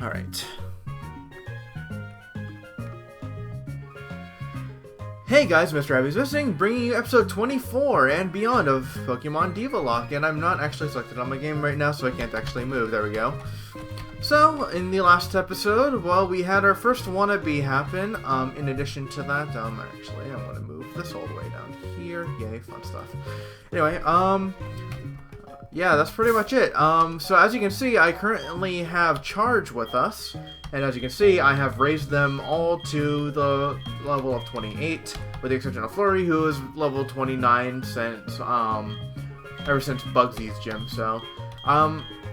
Alright. Hey guys, Mr. Abby's Missing, bringing you episode 24 and beyond of Pokemon Divalocke, and I'm not actually selected on my game right now, so I can't actually move. There we go. So, in the last episode, well, we had our first wannabe happen. In addition to that, actually, I want to move this all the way down here. Yay, fun stuff. Anyway, yeah, that's pretty much it. So as you can see, I currently have Charge with us, and as you can see, I have raised them all to the level of 28, with the exception of Flurry, who is level 29 since, ever since Bugsy's gym, so,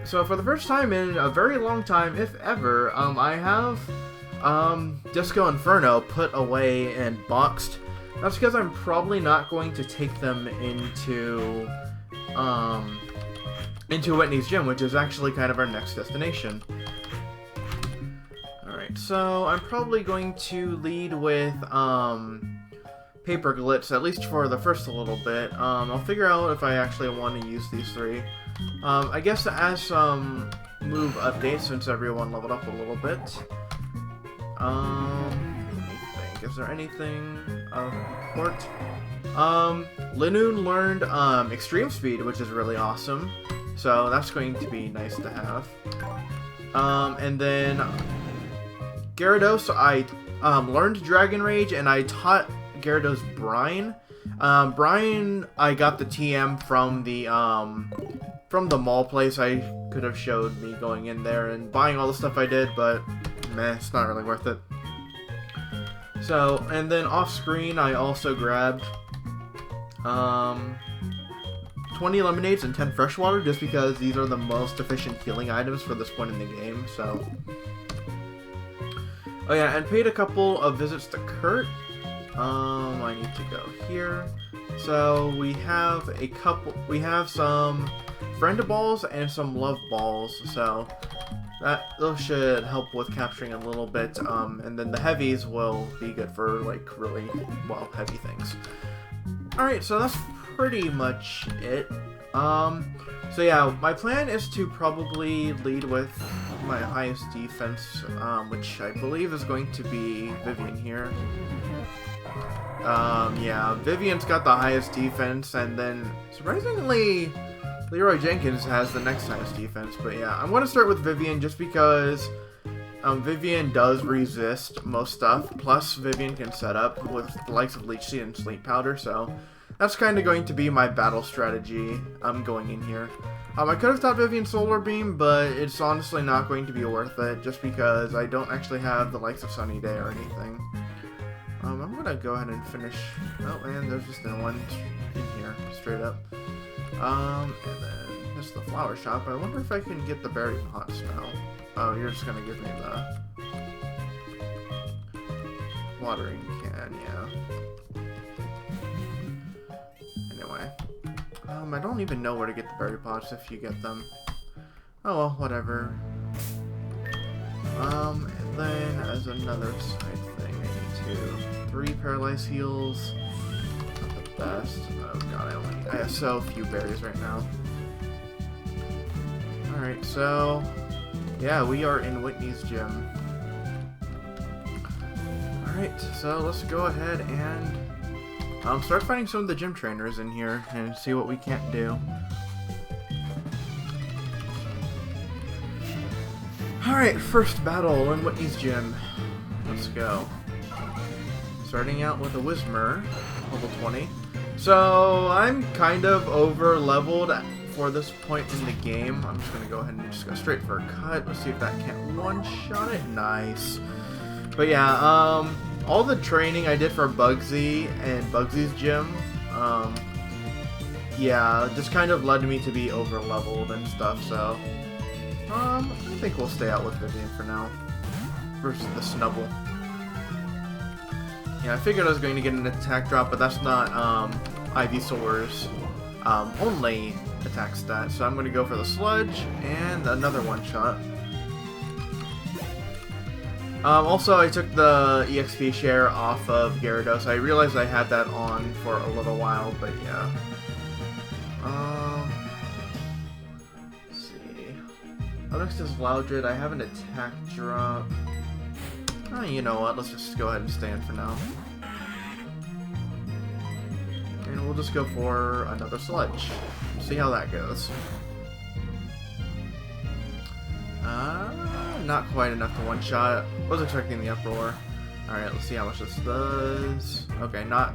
so for the first time in a very long time, if ever, I have, Disco Inferno put away and boxed. That's because I'm probably not going to take them into Whitney's gym, which is actually kind of our next destination. Alright, so I'm probably going to lead with, Paper Glitz, at least for the first little bit. I'll figure out if I actually want to use these three. I guess as some move updates, since everyone leveled up a little bit. Let me think, is there anything of import? Linoon learned, Extreme Speed, which is really awesome. So that's going to be nice to have. And then Gyarados, I learned Dragon Rage, and I taught Gyarados Brine. Brine, I got the TM from the mall place. I could have showed me going in there and buying all the stuff I did, but meh, it's not really worth it. So, and then off screen, I also grabbed 20 lemonades and 10 freshwater, just because these are the most efficient healing items for this point in the game, so. Oh yeah, and paid a couple of visits to Kurt. I need to go here. So we have some friend balls and some love balls, so those should help with capturing a little bit, and then the heavies will be good for, like, really, well, heavy things. Alright, so that's pretty much it. So yeah, my plan is to probably lead with my highest defense, which I believe is going to be Vivian here. Yeah, Vivian's got the highest defense, and then, surprisingly, Leroy Jenkins has the next highest defense, but yeah, I'm going to start with Vivian just because Vivian does resist most stuff, plus Vivian can set up with the likes of Leech Seed and Sleep Powder, so that's kind of going to be my battle strategy going in here. I could have taught Vivian Solar Beam, but it's honestly not going to be worth it, just because I don't actually have the likes of Sunny Day or anything. I'm going to go ahead and finish. Oh, and there's just one in here, straight up. And then this is the flower shop. I wonder if I can get the berry pots now. Oh, you're just going to give me the watering can, yeah. Anyway. I don't even know where to get the berry pots if you get them. Oh well, whatever. And then as another side thing, I need 3 paralyzed heals. Not the best. Oh god, I have so few berries right now. Alright, so yeah, we are in Whitney's gym. Alright, so let's go ahead and start fighting some of the gym trainers in here and see what we can't do. Alright, first battle in Whitney's gym. Let's go. Starting out with a Whismur, level 20. So, I'm kind of over-leveled for this point in the game. I'm just going to go ahead and just go straight for a cut. Let's see if that can't one-shot it. Nice. But yeah, all the training I did for Bugsy and Bugsy's gym, yeah, just kind of led me to be over-leveled and stuff, so I think we'll stay out with Vivian for now, versus the Snubble. Yeah, I figured I was going to get an attack drop, but that's not Ivysaur's only attack stat, so I'm going to go for the Sludge and another one-shot. Also, I took the EXP share off of Gyarados. I realized I had that on for a little while, but yeah. Let's see. Up next is Loudred. I have an attack drop. Oh, you know what? Let's just go ahead and stand for now. And we'll just go for another Sludge. See how that goes. Not quite enough to one-shot. Was expecting the Uproar. Alright, let's see how much this does. Okay, not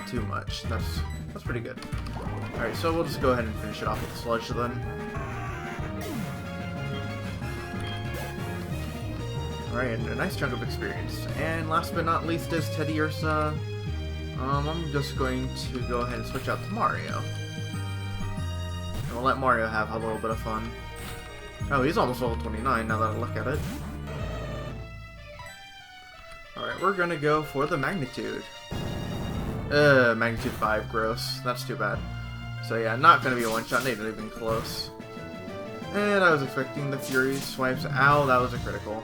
too much. That's pretty good. Alright, so we'll just go ahead and finish it off with the Sludge then. Alright, and a nice chunk of experience. And last but not least is Teddy Ursa. I'm just going to go ahead and switch out to Mario. And we'll let Mario have a little bit of fun. Oh, he's almost level 29 now that I look at it. Alright, we're gonna go for the Magnitude. Magnitude 5, gross. That's too bad. So yeah, not gonna be a one-shot, not even close. And I was expecting the Fury swipes. Ow, that was a critical.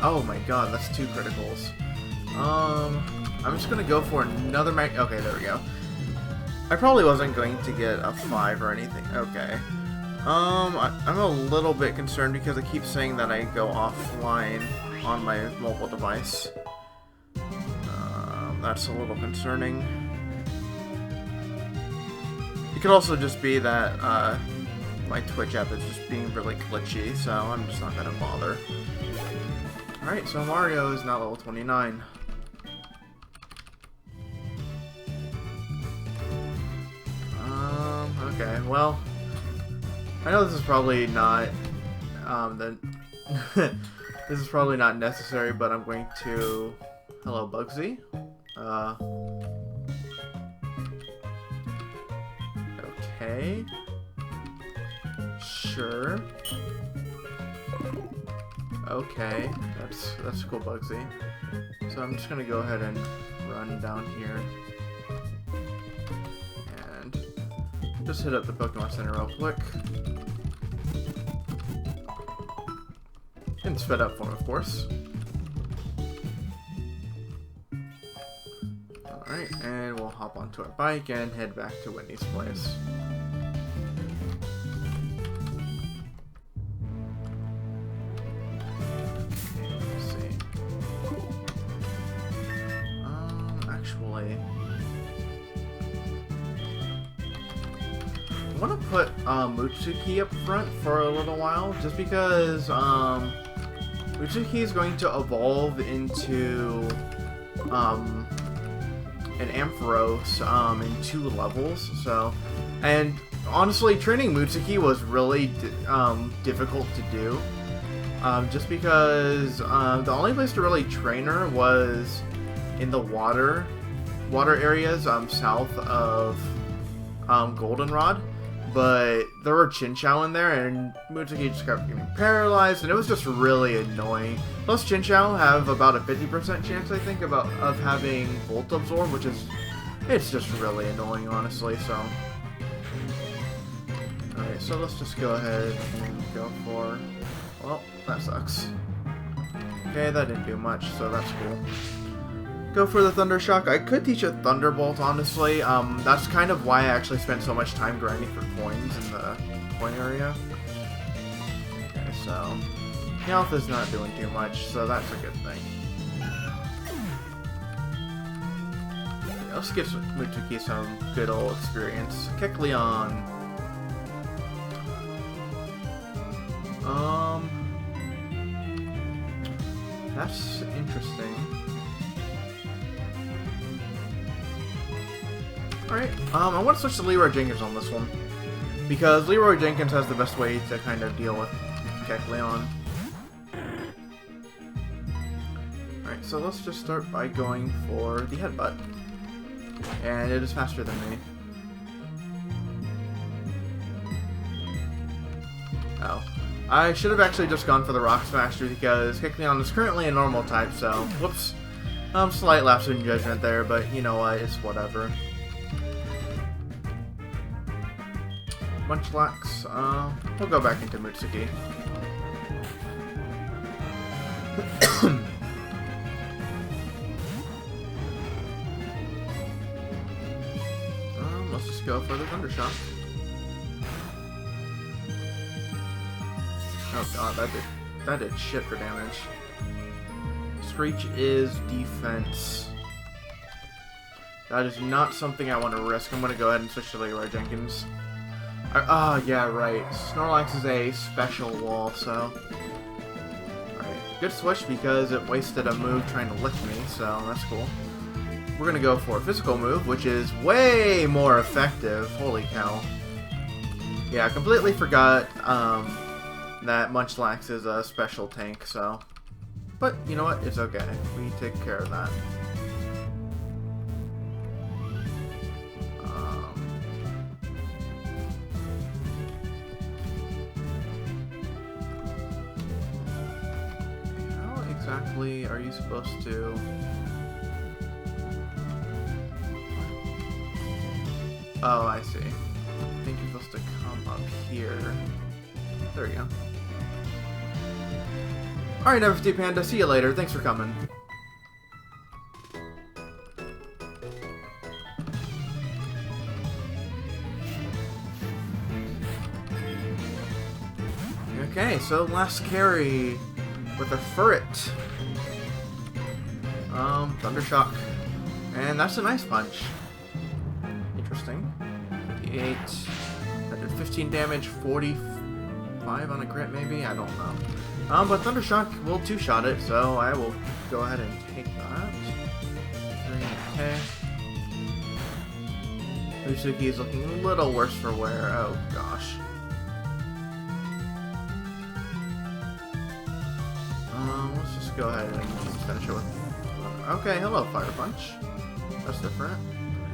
Oh my god, that's 2 criticals. I'm just gonna go for another okay, there we go. I probably wasn't going to get a 5 or anything. Okay. I'm a little bit concerned because it keeps saying that I go offline on my mobile device. That's a little concerning. It could also just be that my Twitch app is just being really glitchy, so I'm just not gonna bother. Alright, so Mario is now level 29. Okay, well, I know this is probably not, this is probably not necessary, but I'm going to, hello Bugsy, okay, sure, okay, that's cool, Bugsy. So I'm just gonna go ahead and run down here. Just hit up the Pokemon Center real quick. In sped up form, of course. Alright, and we'll hop onto our bike and head back to Whitney's place. Let's see. Actually, I want to put Mutsuki up front for a little while, just because Mutsuki is going to evolve into an Ampharos in 2 levels. So, and honestly, training Mutsuki was really difficult to do, just because the only place to really train her was in the water areas south of Goldenrod. But there were Chinchou in there, and Mutsuki just kept getting paralyzed, and it was just really annoying. Plus, Chinchou have about a 50% chance, I think, of having Volt Absorb, which is, it's just really annoying, honestly, so. Alright, so let's just go ahead and go for, well, that sucks. Okay, that didn't do much, so that's cool. Go for the Thunder Shock. I could teach a Thunderbolt, honestly. That's kind of why I actually spent so much time grinding for coins in the coin area. Okay, so health is not doing too much, so that's a good thing. Okay, let's give Mutsuki some good old experience. Kecleon. That's interesting. Alright, I want to switch to Leroy Jenkins on this one, because Leroy Jenkins has the best way to kind of deal with Kecleon. Alright, so let's just start by going for the Headbutt. And it is faster than me. Oh. I should have actually just gone for the Rock Smash because Kecleon is currently a normal type, so whoops. Slight lapse in judgment there, but you know what, it's whatever. Munchlax, we'll go back into Mutsuki. Let's just go for the Thunder Shock. Oh god, that did shit for damage. Screech is defense. That is not something I want to risk. I'm going to go ahead and switch to Leroy Jenkins. Oh, yeah, right. Snorlax is a special wall, so... Alright, good switch because it wasted a move trying to lick me, so that's cool. We're going to go for a physical move, which is way more effective. Holy cow. Yeah, I completely forgot that Munchlax is a special tank, so... But, you know what? It's okay. We take care of that. How exactly are you supposed to... Oh, I see. I think you're supposed to come up here. There we go. Alright, FFD Panda, see you later. Thanks for coming. Okay, so last carry with a Furret. Thundershock. And that's an Ice Punch. Interesting. 58. That did 15 damage, 45 on a crit maybe? I don't know. But Thundershock will two-shot it, so I will go ahead and take that. Okay. Utsuki is looking a little worse for wear. Oh, gosh. Let's just go ahead and just finish it with... Okay, hello, Fire Punch. That's different.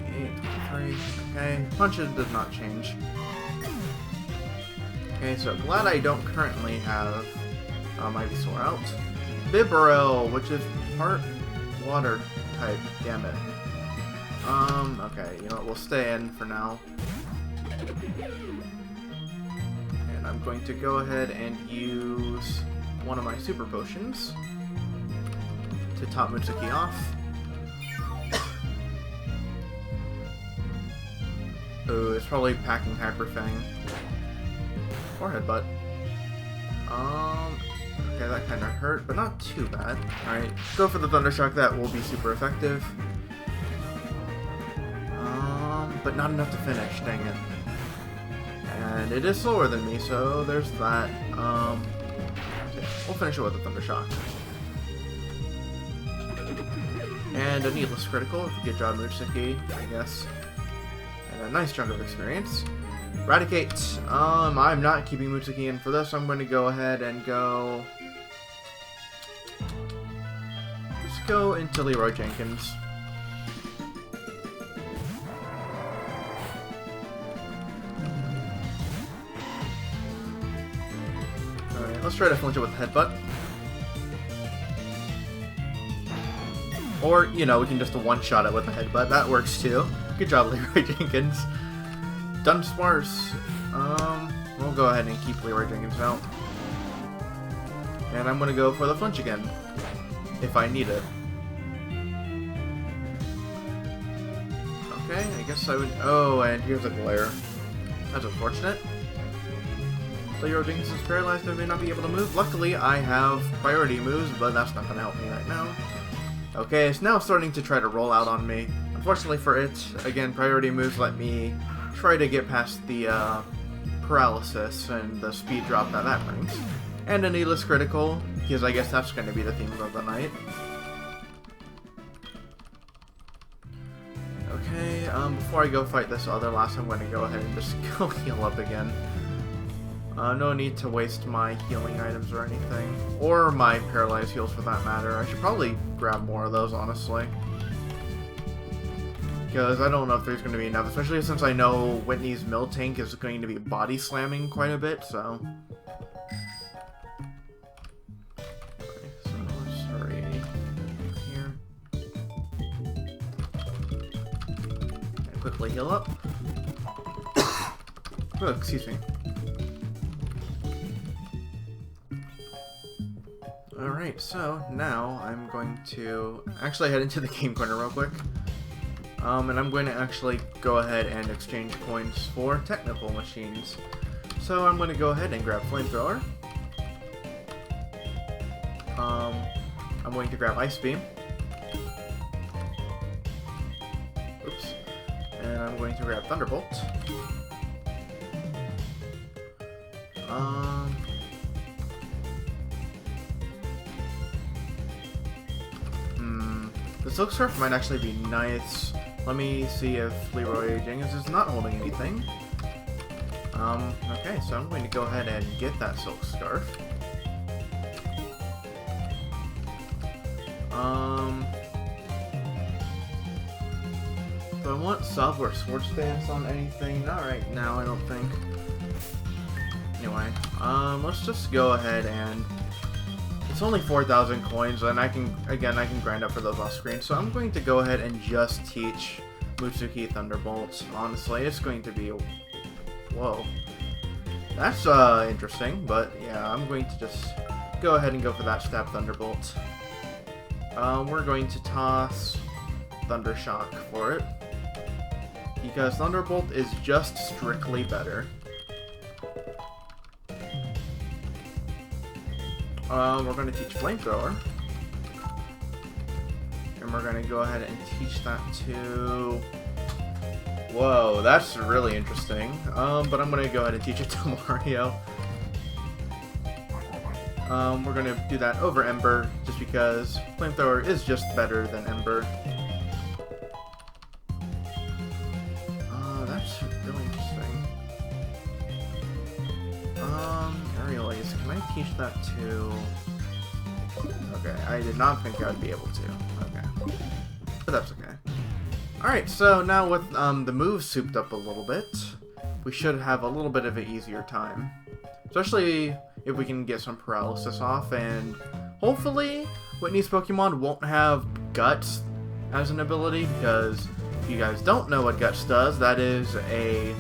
38, 3. Okay, punches does not change. Okay, so glad I don't currently have... Ivysaur out. Bibarel, which is part water type. Damn it. Okay, you know what? We'll stay in for now. And I'm going to go ahead and use one of my super potions to top Mitsuki off. Ooh, it's probably packing Hyper Fang. Or Headbutt. Okay, that kind of hurt, but not too bad. Alright, go for the Thundershock, that will be super effective. But not enough to finish, dang it. And it is slower than me, so there's that. Okay, we'll finish it with a Thundershock. And a needless critical, good job Mutsiki, I guess. And a nice chunk of experience. Eradicate. I'm not keeping Mutsuki in for this. I'm going to go ahead and go... Let's go into Leroy Jenkins. Alright, let's try to flinch it with Headbutt. Or, you know, we can just one-shot it with a Headbutt. That works too. Good job, Leroy Jenkins. Dunsparce. We'll go ahead and keep Leroy Jenkins out. And I'm gonna go for the flinch again. If I need it. Okay, I guess I would... Oh, and here's a glare. That's unfortunate. Leroy Jenkins is paralyzed and may not be able to move. Luckily, I have priority moves, but that's not gonna help me right now. Okay, it's now starting to try to roll out on me. Unfortunately for it, again, priority moves let me try to get past the paralysis and the speed drop that brings. And a needless critical, because I guess that's going to be the theme of the night. Okay, before I go fight this other lass, I'm going to go ahead and just go heal up again. No need to waste my healing items or anything. Or my paralyzed heals for that matter. I should probably grab more of those, honestly. Because I don't know if there's going to be enough, especially since I know Whitney's mill tank is going to be body slamming quite a bit, so... Okay, so let's hurry here. And quickly heal up. Oh, excuse me. Alright, so now I'm going to actually head into the game corner real quick. And I'm going to actually go ahead and exchange coins for technical machines. So I'm going to go ahead and grab Flamethrower. I'm going to grab Ice Beam. Oops. And I'm going to grab Thunderbolt. The Silk Scarf might actually be nice. Let me see if Leroy Jenkins is not holding anything. Okay, so I'm going to go ahead and get that Silk Scarf. Do I want Sub or Sword Stance on anything? Not right now, I don't think. Anyway, let's just go ahead and... It's only 4,000 coins, and I can grind up for those off screen, so I'm going to go ahead and just teach Mutsuki Thunderbolt. Honestly, it's going to be... Whoa. That's, interesting, but yeah, I'm going to just go ahead and go for that Stab Thunderbolt. We're going to toss Thunder Shock for it, because Thunderbolt is just strictly better. We're going to teach Flamethrower. And we're going to go ahead and teach that to... Whoa, that's really interesting. But I'm going to go ahead and teach it to Mario. We're going to do that over Ember, just because Flamethrower is just better than Ember. That's really interesting. Aerial Ace, can I teach that to... Okay, I did not think I would be able to. Okay. But that's okay. Alright, so now with the moves souped up a little bit, we should have a little bit of an easier time. Especially if we can get some paralysis off, and hopefully Whitney's Pokemon won't have Guts as an ability, because if you guys don't know what Guts does, that is a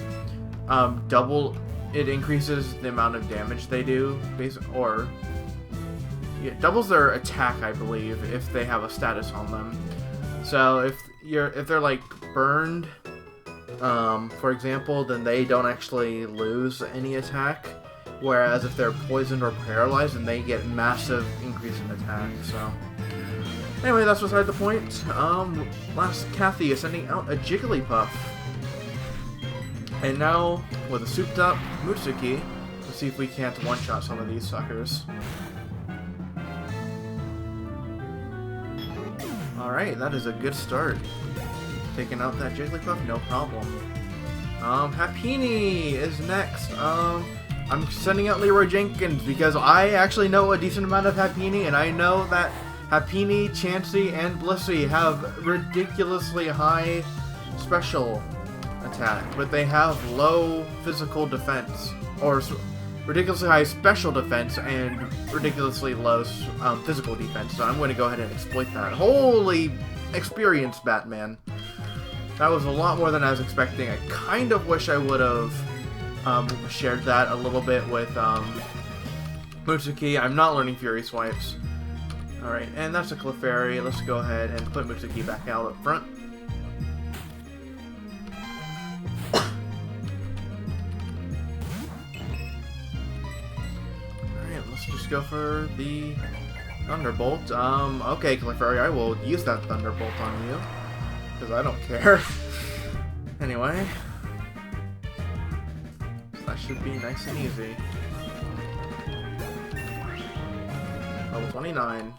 it increases the amount of damage they do, or it doubles their attack, I believe, if they have a status on them. So if they're like burned, for example, then they don't actually lose any attack. Whereas if they're poisoned or paralyzed, then they get massive increase in attack. So anyway, that's beside the point. Last Kathy is sending out a Jigglypuff. And now, with a souped-up Mutsuki, let's see if we can't one-shot some of these suckers. Alright, that is a good start. Taking out that Jigglypuff, no problem. Happiny is next. I'm sending out Leroy Jenkins because I actually know a decent amount of Happiny, and I know that Happiny, Chansey, and Blissey have ridiculously high special attack, but they have low physical defense, or ridiculously high special defense and ridiculously low physical defense. So I'm going to go ahead and exploit that. Holy experience, Batman! That was a lot more than I was expecting. I kind of wish I would have shared that a little bit with Mutsuki. I'm not learning Fury Swipes. Alright, and that's a Clefairy. Let's go ahead and put Mutsuki back out up front. Just go for the Thunderbolt. Okay, Clefairy, I will use that Thunderbolt on you, because I don't care. Anyway, so that should be nice and easy. Level 29.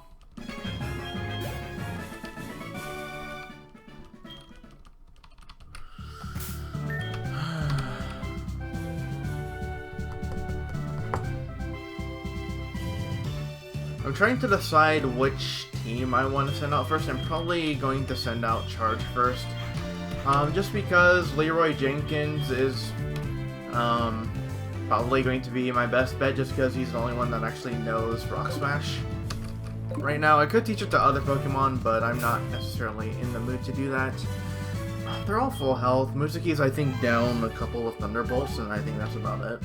I'm trying to decide which team I want to send out first. I'm probably going to send out Charge first. Just because Leroy Jenkins is probably going to be my best bet, just because he's the only one that actually knows Rock Smash. Right now, I could teach it to other Pokemon, but I'm not necessarily in the mood to do that. They're all full health. Mutsuki's, I think, down a couple of Thunderbolts, and I think that's about it.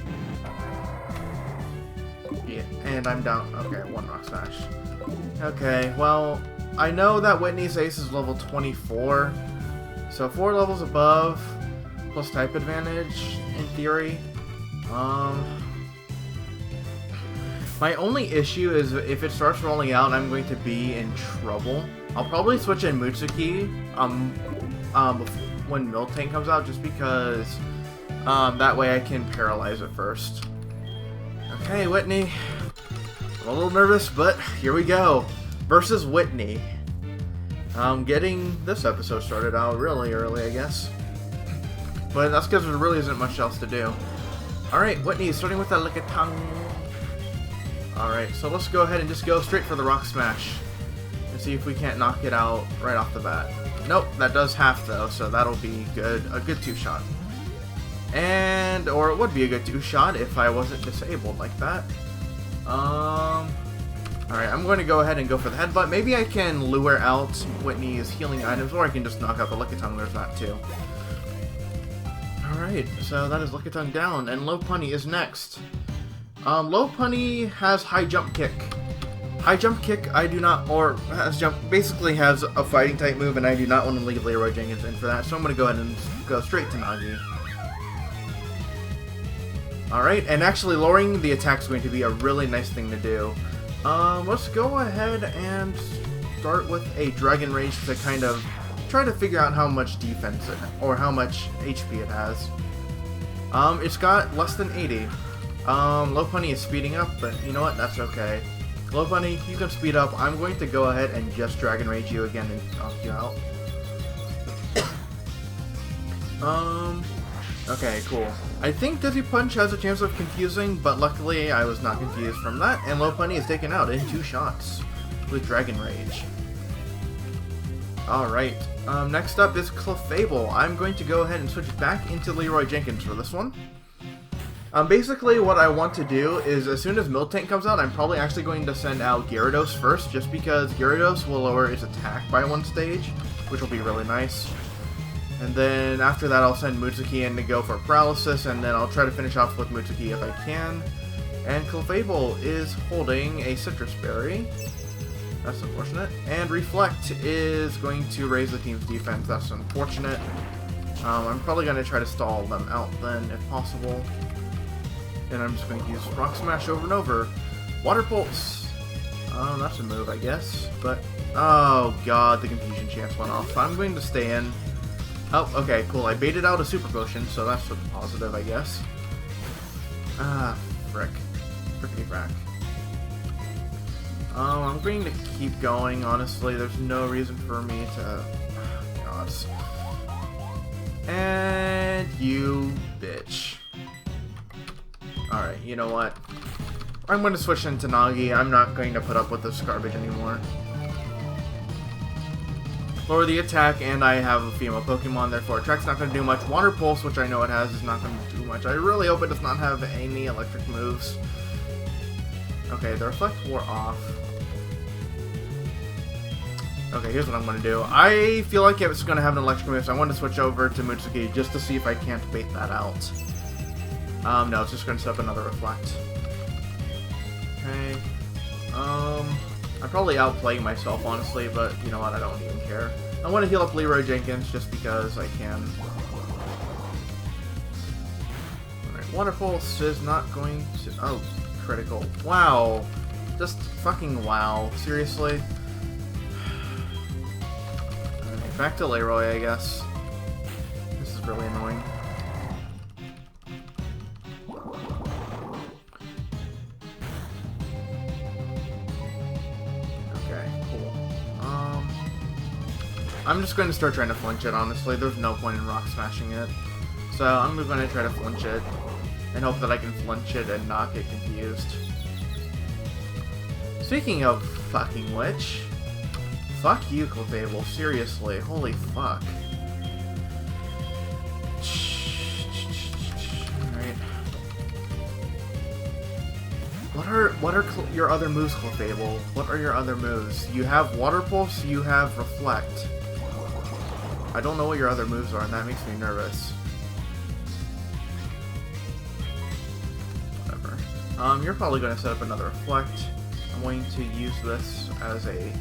Yeah, and I'm down. Okay, one Rock Smash. Okay, well, I know that Whitney's Ace is level 24, so 4 levels above, plus type advantage, in theory. My only issue is if it starts rolling out, I'm going to be in trouble. I'll probably switch in Mutsuki when Miltank comes out, just because that way I can paralyze it first. Okay, Whitney. I'm a little nervous, but here we go. Versus Whitney. Getting this episode started out really early, I guess. But that's because there really isn't much else to do. Alright, Whitney, starting with that Lickitung. Alright, so let's go ahead and just go straight for the Rock Smash. And see if we can't knock it out right off the bat. Nope, that does half though, so that'll be good. A good 2-shot. And, or it would be a good 2-shot if I wasn't disabled like that. Alright, I'm going to go ahead and go for the headbutt. Maybe I can lure out Whitney's healing items, or I can just knock out the Lickitung. There's that too. Alright, so that is Lickitung down, and Low Punny is next. Low Punny has high jump kick. High jump kick, I do not, or has jump, basically has a fighting type move, and I do not want to leave Leroy Jenkins in for that, so I'm going to go ahead and go straight to Nagi. Alright, and actually lowering the attack is going to be a really nice thing to do. Let's go ahead and start with a Dragon Rage to kind of try to figure out how much defense or how much HP it has. It's got less than 80. Low Punny is speeding up, but you know what? That's okay. Low Punny, you can speed up. I'm going to go ahead and just Dragon Rage you again and knock you out. Okay, cool. I think Dizzy Punch has a chance of confusing, but luckily I was not confused from that, and Low Punny is taken out in 2 shots with Dragon Rage. Alright, next up is Clefable. I'm going to go ahead and switch back into Leroy Jenkins for this one. Basically what I want to do is as soon as Miltank comes out, I'm probably actually going to send out Gyarados first, just because Gyarados will lower its attack by 1 stage, which will be really nice. And then after that I'll send Mutsuki in to go for Paralysis, and then I'll try to finish off with Mutsuki if I can. And Clefable is holding a Citrus Berry. That's unfortunate. And Reflect is going to raise the team's defense. That's unfortunate. I'm probably going to try to stall them out then, if possible. And I'm just going to use Rock Smash over and over. Water Pulse. That's a move, I guess. But, oh god, the Confusion chance went off. I'm going to stay in. Oh, okay, cool. I baited out a Super Potion, so that's a positive, I guess. Ah, frick. Frickety frack. I'm going to keep going, honestly. There's no reason for me to... Gods. And you bitch. Alright, you know what? I'm going to switch into Nagi. I'm not going to put up with this garbage anymore. Lower the attack, and I have a female Pokemon, therefore attack's not going to do much. Water Pulse, which I know it has, is not going to do much. I really hope it does not have any electric moves. Okay, the Reflect wore off. Okay, here's what I'm going to do. I feel like it's going to have an electric move, so I want to switch over to Mutsuki just to see if I can't bait that out. No, it's just going to set up another Reflect. Okay. I'm probably outplaying myself, honestly, but you know what, I don't even care. I want to heal up Leroy Jenkins just because I can. Alright, Water Pulse is not going to... Oh, critical. Wow. Just fucking wow. Seriously? Alright, back to Leroy, I guess. This is really annoying. I'm just going to start trying to flinch it, honestly. There's no point in Rock Smashing it. So I'm going to try to flinch it, and hope that I can flinch it and not get confused. Speaking of fucking which, fuck you, Clefable. Seriously, holy fuck. Alright. What are your other moves, Clefable? What are your other moves? You have Water Pulse, you have Reflect. I don't know what your other moves are, and that makes me nervous. Whatever. You're probably going to set up another Reflect. I'm going to use this as a... See,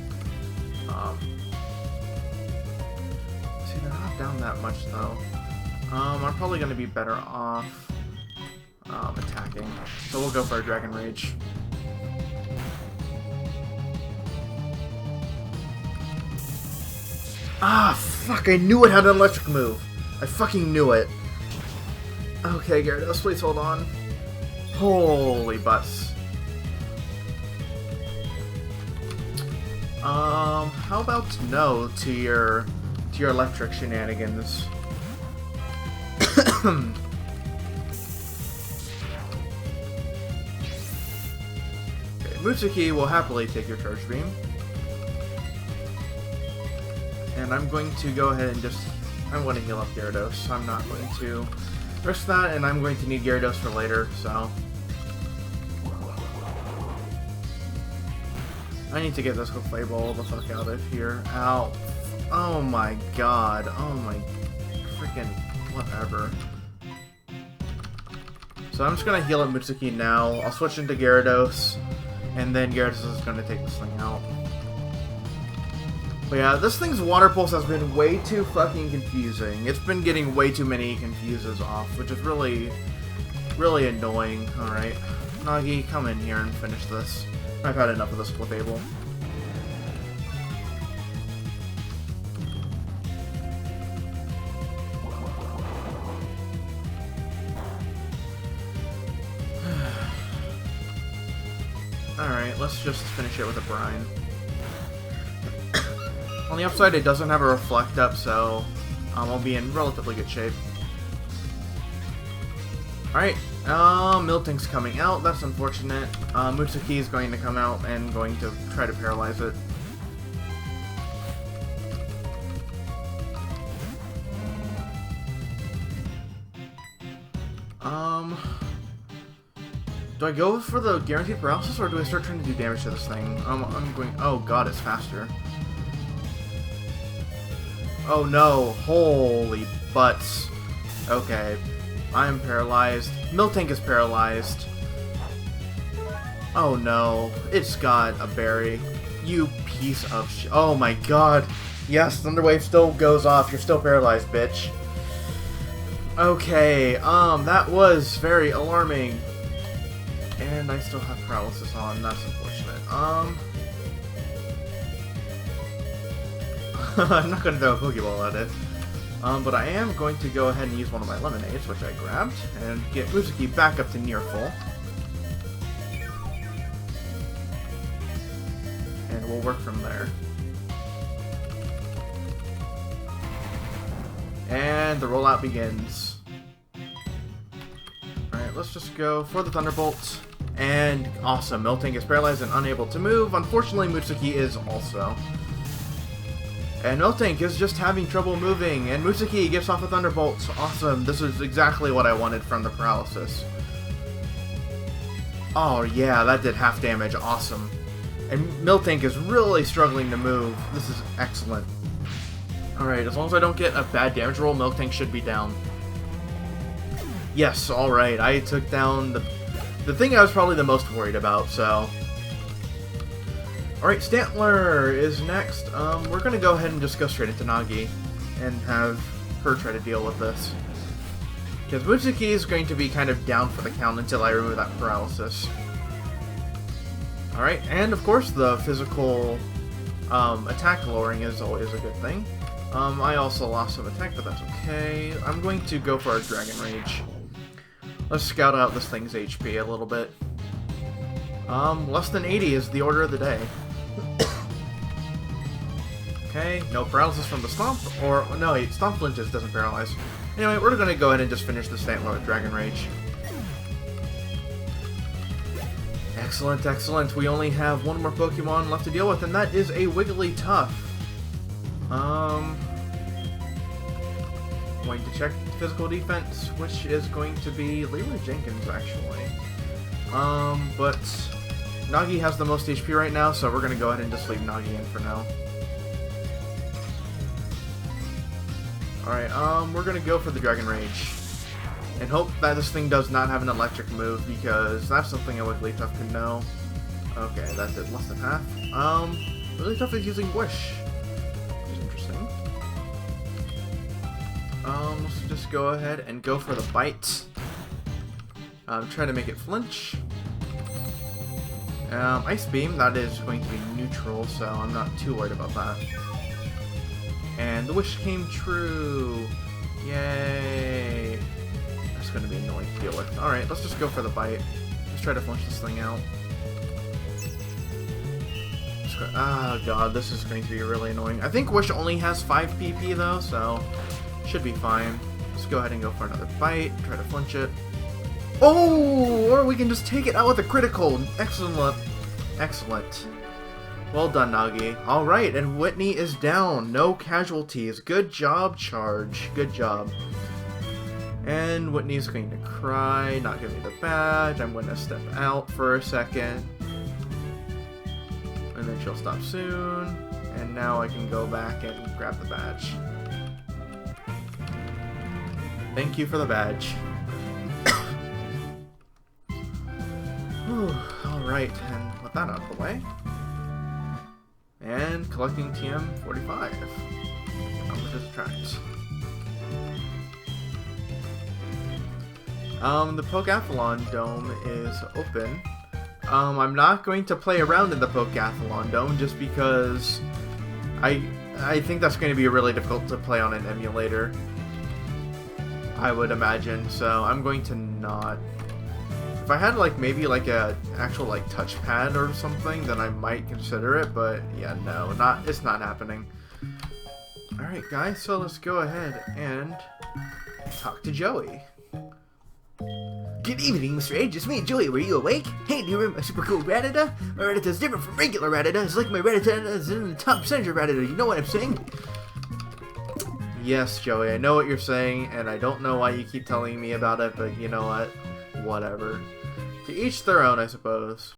they're not down that much, though. I'm probably going to be better off attacking. So we'll go for a Dragon Rage. Ah, fuck, I knew it had an electric move. I fucking knew it. Okay, Gyarados, please hold on. Holy butts. How about no to your electric shenanigans? Okay, Mutsuki will happily take your Charge Beam. And I'm going to go ahead and I'm going to heal up Gyarados. I'm not going to risk that, and I'm going to need Gyarados for later, so... I need to get this Clay Ball the fuck out of here. Ow. Oh my god. Oh my freaking whatever. So I'm just gonna heal up Mutsuki now. I'll switch into Gyarados, and then Gyarados is gonna take this thing out. But yeah, this thing's Water Pulse has been way too fucking confusing. It's been getting way too many confuses off, which is really, really annoying. Alright. Nagi, come in here and finish this. I've had enough of this Clefable. Alright, let's just finish it with a Brine. On the upside, it doesn't have a Reflect up, so I'll be in relatively good shape. Alright, Miltank's coming out, that's unfortunate. Mutsuki is going to come out and going to try to paralyze it. Do I go for the guaranteed paralysis, or do I start trying to do damage to this thing? I'm going... Oh god, it's faster. Oh no, holy butts. Okay. I'm paralyzed. Miltank is paralyzed. Oh no, it's got a berry. You piece of sh- Oh my god. Yes, Thunder Wave still goes off. You're still paralyzed, bitch. Okay, that was very alarming. And I still have paralysis on. That's unfortunate. I'm not gonna throw a Pokeball at it. But I am going to go ahead and use one of my Lemonades, which I grabbed, and get Mutsuki back up to near full. And we'll work from there. And the rollout begins. Alright, let's just go for the Thunderbolt. And awesome, Miltank is paralyzed and unable to move. Unfortunately, Mutsuki is also. And Miltank is just having trouble moving, and Mutsuki gives off a Thunderbolt. Awesome, this is exactly what I wanted from the paralysis. Oh yeah, that did half damage, awesome. And Miltank is really struggling to move. This is excellent. Alright, as long as I don't get a bad damage roll, Miltank should be down. Yes, alright, I took down the thing I was probably the most worried about, so... Alright, Stantler is next. We're gonna go ahead and just go straight into Nagi and have her try to deal with this. Because Mutsuki is going to be kind of down for the count until I remove that paralysis. Alright, and of course the physical attack lowering is always a good thing. I also lost some attack, but that's okay. I'm going to go for a Dragon Rage. Let's scout out this thing's HP a little bit. Less than 80 is the order of the day. Okay, no paralysis from the Stomp, or no, Stomp flinches, doesn't paralyze. Anyway, we're gonna go ahead and just finish the Stantler with Dragon Rage. Excellent, excellent. We only have one more Pokemon left to deal with, and that is a Wigglytuff. Going to check physical defense, which is going to be Leroy Jenkins, actually. But Nagi has the most HP right now, so we're gonna go ahead and just leave Nagi in for now. Alright, we're gonna go for the Dragon Rage. And hope that this thing does not have an electric move, because that's something a Wigglytuff can know. Okay, that did less than half. Wigglytuff is using Wish, which is interesting. Let's just go ahead and go for the Bite. Try to make it flinch. Ice Beam, that is going to be neutral, so I'm not too worried about that. And the wish came true. Yay. That's going to be annoying to deal with. Alright, let's just go for the bite. Let's try to flush this thing out. Oh god, this is going to be really annoying. I think Wish only has 5 PP though, so should be fine. Let's go ahead and go for another bite. Try to flinch it. Oh! Or we can just take it out with a critical. Excellent. Excellent. Well done, Nagi. Alright, and Whitney is down. No casualties. Good job, Charge. Good job. And Whitney's going to cry, not give me the badge. I'm going to step out for a second. And then she'll stop soon. And now I can go back and grab the badge. Thank you for the badge. Alright, and with that out of the way. And collecting TM45. Which is attract. The Pokeathlon Dome is open. I'm not going to play around in the Pokeathlon Dome just because I think that's going to be really difficult to play on an emulator. I would imagine, so I'm going to not. If I had like maybe like a actual like touchpad or something, then I might consider it, but yeah, no, it's not happening. Alright guys, so let's go ahead and talk to Joey. Good evening, Mr. H. It's me, Joey. Were you awake? Hey, do you remember my super cool Rattata? My Rattata's different from regular Rattata. It's like my Rattata is in the top percentage of Rattata. You know what I'm saying? Yes, Joey, I know what you're saying, and I don't know why you keep telling me about it, but you know what? Whatever. To each their own, I suppose.